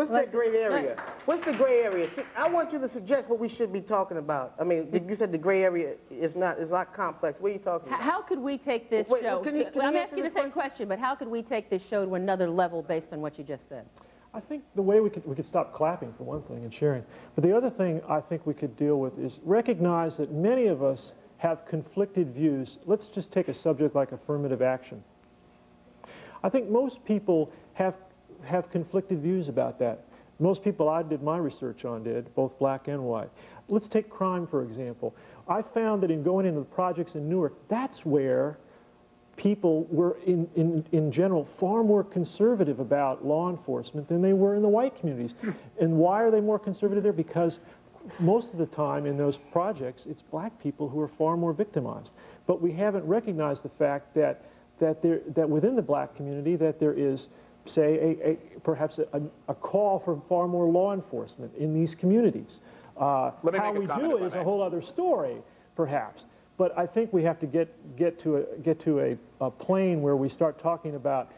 What's that gray area? What's the gray area? I want you to suggest what we should be talking about. I mean, you said the gray area is a lot complex. What are you talking about? How could we take this show? I'm asking you the same question, but how could we take this show to another level based on what you just said? I think the way we could stop clapping for one thing and sharing. But the other thing I think we could deal with is recognize that many of us have conflicted views. Let's just take a subject like affirmative action. I think most people have conflicted views about that. Most people I did my research on did, both black and white. Let's take crime, for example. I found that in going into the projects in Newark, that's where people were, in general, far more conservative about law enforcement than they were in the white communities. And why are they more conservative there? Because most of the time in those projects, it's black people who are far more victimized. But we haven't recognized the fact that within the black community that there is, say, perhaps a call for far more law enforcement in these communities. How we do it is a whole other story, perhaps. But I think we have to get to a plane where we start talking about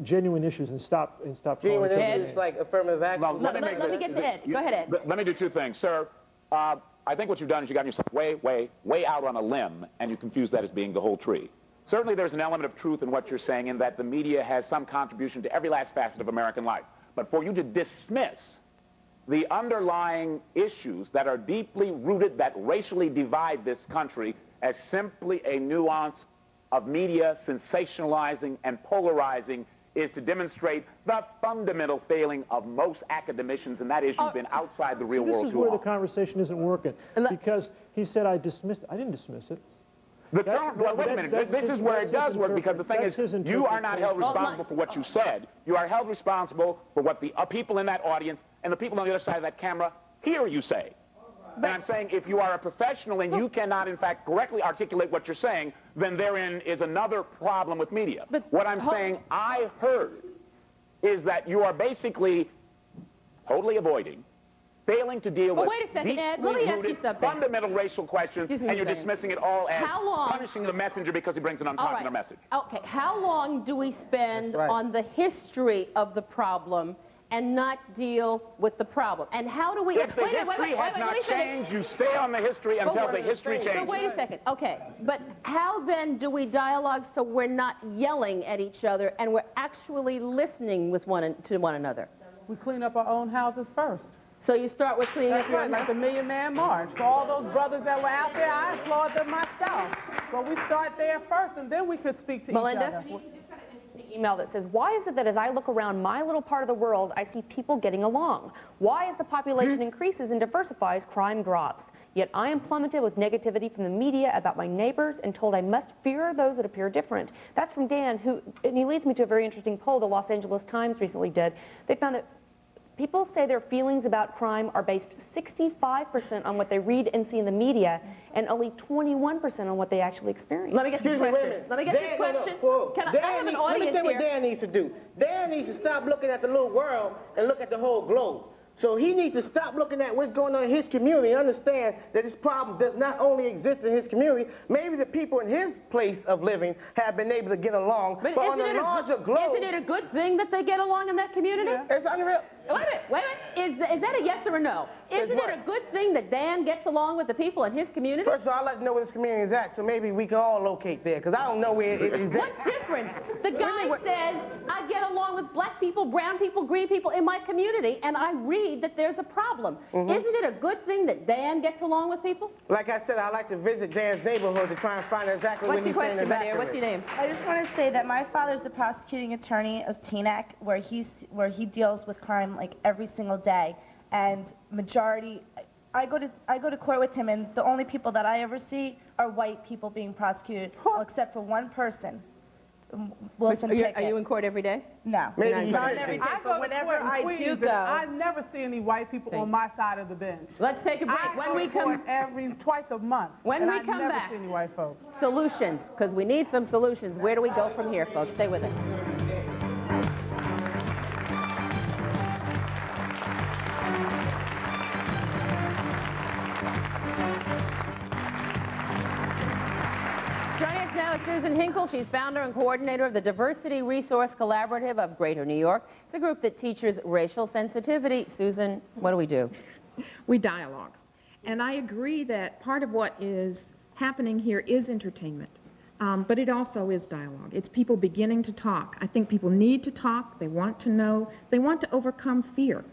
genuine issues and stop. Genuine issues like affirmative action. Well, let me get to Ed. Go ahead, Ed. Let me do two things, sir. I think what you've done is you've gotten yourself way out on a limb, and you confuse that as being the whole tree. Certainly there's an element of truth in what you're saying in that the media has some contribution to every last facet of American life. But for you to dismiss the underlying issues that are deeply rooted, that racially divide this country, as simply a nuance of media sensationalizing and polarizing is to demonstrate the fundamental failing of most academicians, and that issue's been outside the real world This is too where long. the conversation isn't working, because he said I dismissed it. I didn't dismiss it. Well, wait a minute. This is where it does work, because the thing is, you are not held responsible for what you said. You are held responsible for what the people in that audience and the people on the other side of that camera hear you say. And I'm saying if you are a professional and you cannot, in fact, correctly articulate what you're saying, then therein is another problem with media. What I'm saying I heard is that you are basically totally avoiding, failing to deal with wait a second, Ed. Let me ask you something. fundamental racial questions, and you're dismissing it all as punishing the messenger because he brings an unpopular message. Okay, how long do we spend on the history of the problem and not deal with the problem? And how do we... If the history has not changed, you stay on the history until the history changes. So wait a second. Okay, but how then do we dialogue so we're not yelling at each other and we're actually listening with to one another? We clean up our own houses first. So you start with cleaning up your own like the Million Man March. For all those brothers that were out there, I applaud them myself. But we start there first, and then we could speak to each other. Email that says, why is it that as I look around my little part of the world, I see people getting along? Why as the population increases and diversifies, crime drops? Yet I am plummeted with negativity from the media about my neighbors and told I must fear those that appear different. That's from Dan, and he leads me to a very interesting poll the Los Angeles Times recently did. They found that people say their feelings about crime are based 65% on what they read and see in the media, and only 21% on what they actually experience. Let me get this question. Let me get this question. I have an audience let me tell you what here. Dan needs to do. Dan needs to stop looking at the little world and look at the whole globe. So he needs to stop looking at what's going on in his community and understand that this problem does not only exist in his community. Maybe the people in his place of living have been able to get along, but on a larger globe... Isn't it a good thing that they get along in that community? Yeah. It's unreal. Wait a minute. Is that a yes or a no? Isn't it a good thing that Dan gets along with the people in his community? First of all, I'd like to know where this community is at, so maybe we can all locate there, because I don't know where it is at. What's different? The guy says, I get along with black people, brown people, green people in my community, and I read that there's a problem. Isn't it a good thing that Dan gets along with people? Like I said, I'd like to visit Dan's neighborhood to try and find out exactly what he's saying. What's your name? I just want to say that my father's the prosecuting attorney of Teaneck, where he deals with crime like every single day, and I go to court with him, and the only people that I ever see are white people being prosecuted, except for one person, Wilson Pickett. Are you in court every day? No. Maybe not every day, but whenever I do go. I never see any white people on my side of the bench. Let's take a break. When we come twice a month. When we come back, I never see any white folks. Solutions, because we need some solutions. Where do we go from here, folks? Stay with us. Susan Hinkle. She's founder and coordinator of the Diversity Resource Collaborative of Greater New York. It's a group that teaches racial sensitivity. Susan, what do we do? We dialogue. And I agree that part of what is happening here is entertainment. But it also is dialogue. It's people beginning to talk. I think people need to talk. They want to know. They want to overcome fear.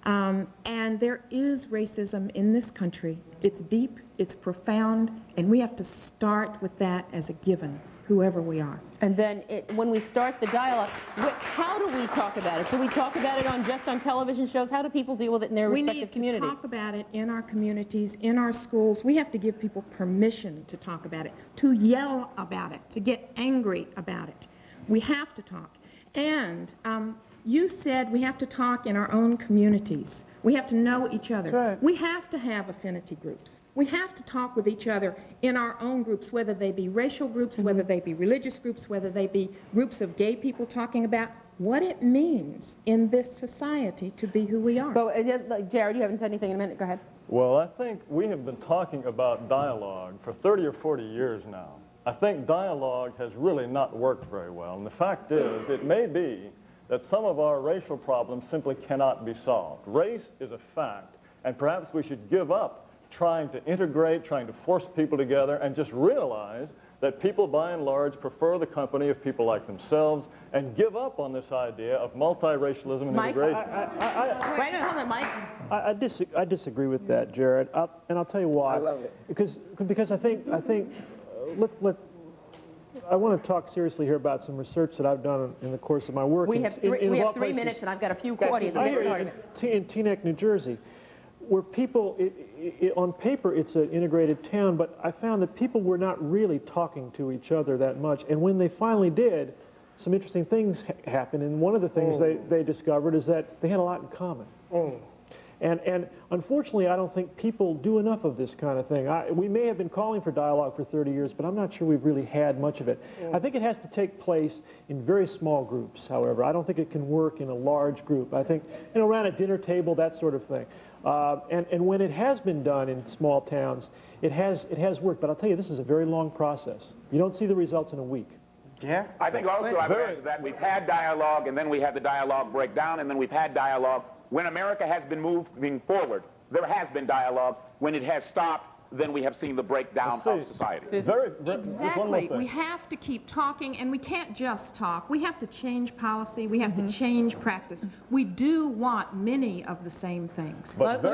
And there is racism in this country. It's deep, it's profound, and we have to start with that as a given, whoever we are. And then when we start the dialogue, how do we talk about it? Do we talk about it just on television shows? How do people deal with it in their respective communities? We need to talk about it in our communities, in our schools. We have to give people permission to talk about it, to yell about it, to get angry about it. We have to talk. And you said we have to talk in our own communities. We have to know each other. Right. We have to have affinity groups. We have to talk with each other in our own groups, whether they be racial groups, whether they be religious groups, whether they be groups of gay people talking about what it means in this society to be who we are. Well, Jared, you haven't said anything in a minute. Go ahead. Well, I think we have been talking about dialogue for 30 or 40 years now. I think dialogue has really not worked very well. And the fact is, it may be that some of our racial problems simply cannot be solved. Race is a fact, and perhaps we should give up trying to integrate, trying to force people together, and just realize that people by and large prefer the company of people like themselves, and give up on this idea of multiracialism and integration. Wait a minute, hold on, Mike. I disagree with that, Jared, and I'll tell you why. I love it. Because I think I want to talk seriously here about some research that I've done in the course of my work. We have 3 minutes, and I've got a few audience members. In Teaneck, New Jersey, where people, on paper, it's an integrated town, but I found that people were not really talking to each other that much. And when they finally did, some interesting things happened. And one of the things they discovered is that they had a lot in common. And unfortunately, I don't think people do enough of this kind of thing. We may have been calling for dialogue for 30 years, but I'm not sure we've really had much of it. I think it has to take place in very small groups, however. I don't think it can work in a large group. I think, around a dinner table, that sort of thing. And when it has been done in small towns, it has worked. But I'll tell you, this is a very long process. You don't see the results in a week. Yeah? I think also I would add to that we've had dialogue, and then we had the dialogue break down, and then we've had dialogue. When America has been moving forward, there has been dialogue. When it has stopped, then we have seen the breakdown of society. Exactly. We have to keep talking, and we can't just talk. We have to change policy. We have to change practice. We do want many of the same things. But you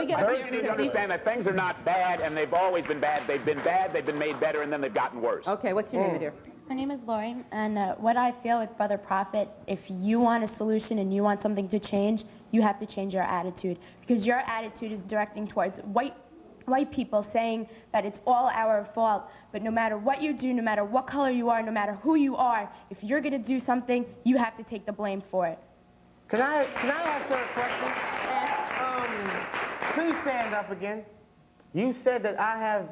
need to understand that things are not bad, and they've always been bad. They've been bad, they've been made better, and then they've gotten worse. Okay, what's your name, dear? My name is Lori, and what I feel with Brother Prophet, if you want a solution and you want something to change, you have to change your attitude, because your attitude is directing towards white people, saying that it's all our fault. But no matter what you do, no matter what color you are, no matter who you are, if you're going to do something, you have to take the blame for it. Can I ask her a question? Please stand up again. You said that I have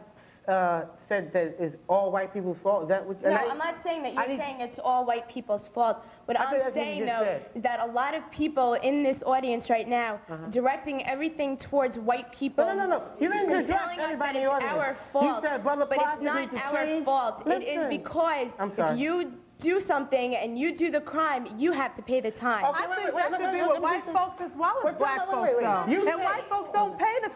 said that it's all white people's fault. Is that what? No, I'm not saying that you're saying it's all white people's fault. What I'm saying, though, is that a lot of people in this audience right now directing everything towards white people. No. You didn't telling us that it's our fault. You said, Brother but it's not our fault. It is because if you do something and you do the crime, you have to pay the time. I think that should be with white folks as well as black folks, though. And white folks don't pay the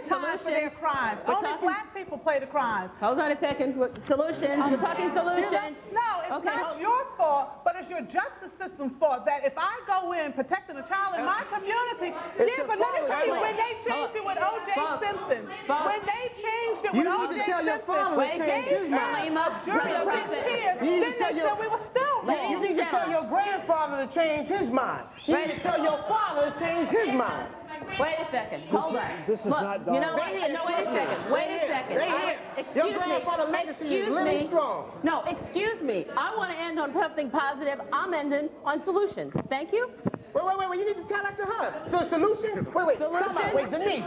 time for their crimes. Only black people pay the crimes. Hold on a second. Solutions. We're talking solutions. No, it's not your fault, but it's your justice system's fault. That if I go in protecting a child in my community, but let me tell you, when they changed it with O.J. Simpson, when they changed it with O.J. Simpson, they gave we were still wrong. You need to tell your grandfather to change his mind. You need to tell your father to change his mind. Wait a second. Hold on. This is not you know what? No, wait a second. Wait a second. Your grandfather's legacy is really strong. No, excuse me. I want to end on something positive. I'm ending on solutions. Thank you. Wait, you need to tell that to her. So solution? Wait, come on. Wait, Denise,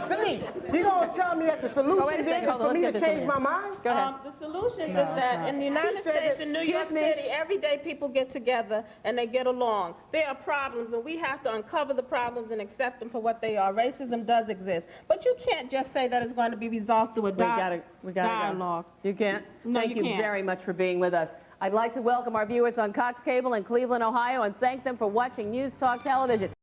you gonna tell me that the solution is for me to change my mind? Go ahead. The solution is that in the United States, in New York City, every day people get together and they get along. There are problems, and we have to uncover the problems and accept them for what they are. Racism does exist, but you can't just say that it's going to be resolved through a dialogue. You can't? No, Thank you can't. very much for being with us. I'd like to welcome our viewers on Cox Cable in Cleveland, Ohio, and thank them for watching News Talk Television.